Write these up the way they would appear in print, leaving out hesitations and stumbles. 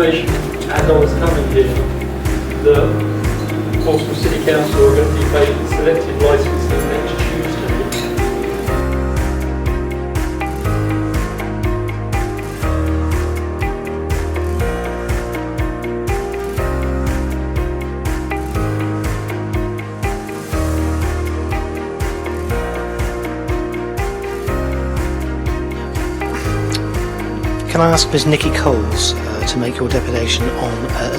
information as I was coming here that Portsmouth City Council are going to be paid selective licensing next Tuesday. Can I ask Ms Nikki Coles to make your deputation on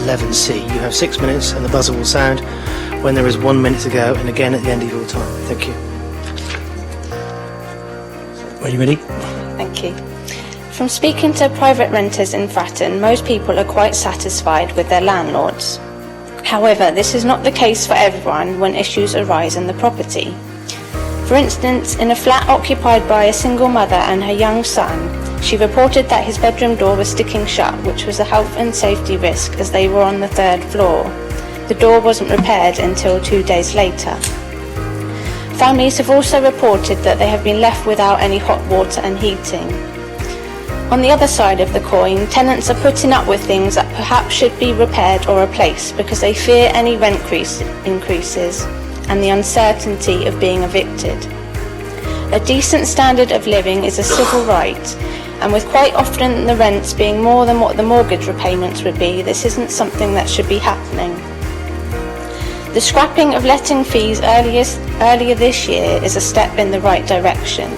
11C? You have 6 minutes and the buzzer will sound when there is 1 minute to go, and again at the end of your time. Thank you. Are you ready? Thank you. From speaking to private renters in Fratton, most people are quite satisfied with their landlords. However, this is not the case for everyone when issues arise in the property. For instance, in a flat occupied by a single mother and her young son, she reported that his bedroom door was sticking shut, which was a health and safety risk as they were on the 3rd floor. The door wasn't repaired until 2 days later. Families have also reported that they have been left without any hot water and heating. On the other side of the coin, tenants are putting up with things that perhaps should be repaired or replaced because they fear any rent increases and the uncertainty of being evicted. A decent standard of living is a civil right, and with quite often the rents being more than what the mortgage repayments would be, this isn't something that should be happening. The scrapping of letting fees earlier this year is a step in the right direction.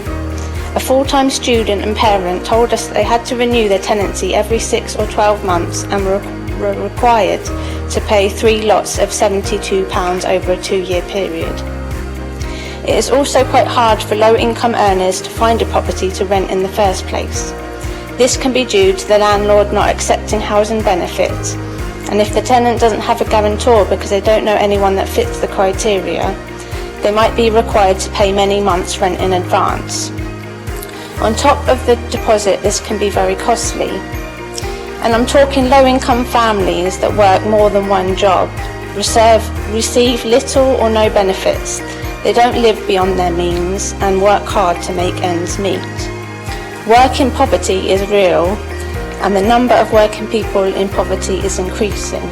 A full-time student and parent told us that they had to renew their tenancy every 6 or 12 months and were required to pay 3 lots of £72 over a 2-year period. It is also quite hard for low-income earners to find a property to rent in the first place. This can be due to the landlord not accepting housing benefits, and if the tenant doesn't have a guarantor because they don't know anyone that fits the criteria, they might be required to pay many months' rent in advance. On top of the deposit, this can be very costly. And I'm talking low-income families that work more than one job, receive little or no benefits. They don't live beyond their means and work hard to make ends meet. Work in poverty is real, and the number of working people in poverty is increasing.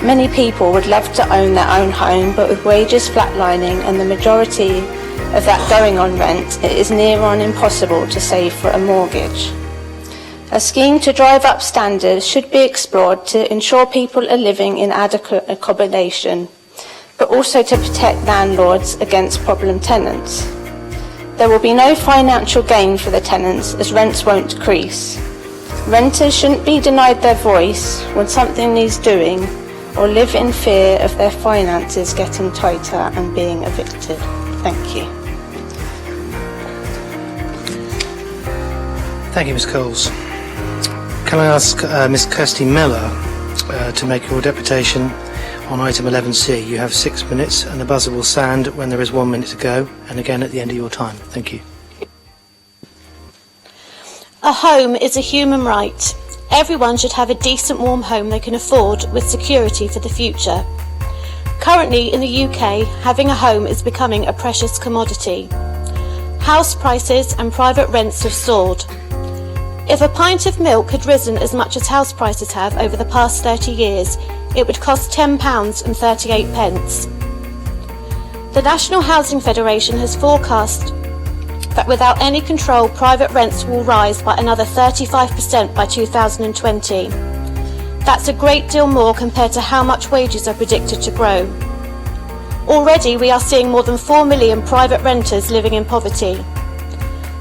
Many people would love to own their own home, but with wages flatlining and the majority of that going on rent, it is near on impossible to save for a mortgage. A scheme to drive up standards should be explored to ensure people are living in adequate accommodation, but also to protect landlords against problem tenants. There will be no financial gain for the tenants as rents won't decrease. Renters shouldn't be denied their voice when something needs doing or live in fear of their finances getting tighter and being evicted. Thank you. Thank you, Ms Coles. Can I ask Ms Kirsty Miller to make your deputation on item 11C? You have 6 minutes and the buzzer will sound when there is 1 minute to go, and again at the end of your time. Thank you. A home is a human right. Everyone should have a decent warm home they can afford with security for the future. Currently in the UK, having a home is becoming a precious commodity. House prices and private rents have soared. If a pint of milk had risen as much as house prices have over the past 30 years, it would cost £10.38. The National Housing Federation has forecast that without any control, private rents will rise by another 35% by 2020. That's a great deal more compared to how much wages are predicted to grow. Already we are seeing more than 4 million private renters living in poverty.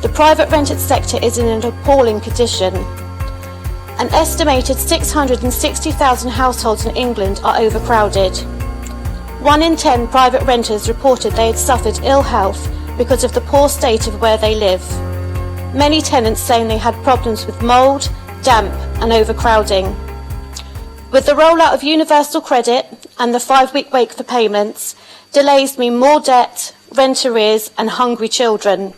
The private rented sector is in an appalling condition. An estimated 660,000 households in England are overcrowded. 1 in 10 private renters reported they had suffered ill health because of the poor state of where they live. Many tenants saying they had problems with mould, damp and overcrowding. With the rollout of universal credit and the 5-week wait for payments, delays mean more debt, rent arrears and hungry children.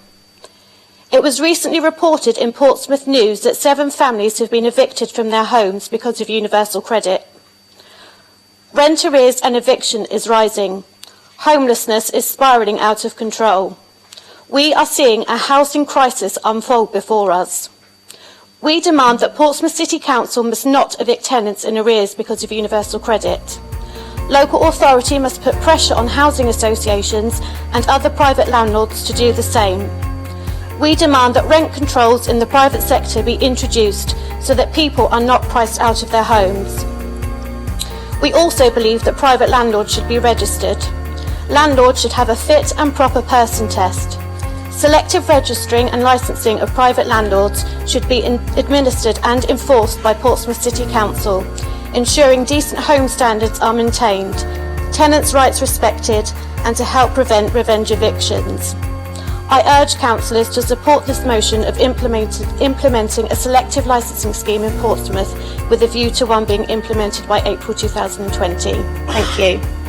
It was recently reported in Portsmouth News that 7 families have been evicted from their homes because of universal credit. Rent arrears and eviction is rising. Homelessness is spiralling out of control. We are seeing a housing crisis unfold before us. We demand that Portsmouth City Council must not evict tenants in arrears because of universal credit. Local authority must put pressure on housing associations and other private landlords to do the same. We demand that rent controls in the private sector be introduced so that people are not priced out of their homes. We also believe that private landlords should be registered. Landlords should have a fit and proper person test. Selective registering and licensing of private landlords should be administered and enforced by Portsmouth City Council, ensuring decent home standards are maintained, tenants' rights respected, and to help prevent revenge evictions. I urge councillors to support this motion of implementing a selective licensing scheme in Portsmouth with a view to one being implemented by April 2020. Thank you.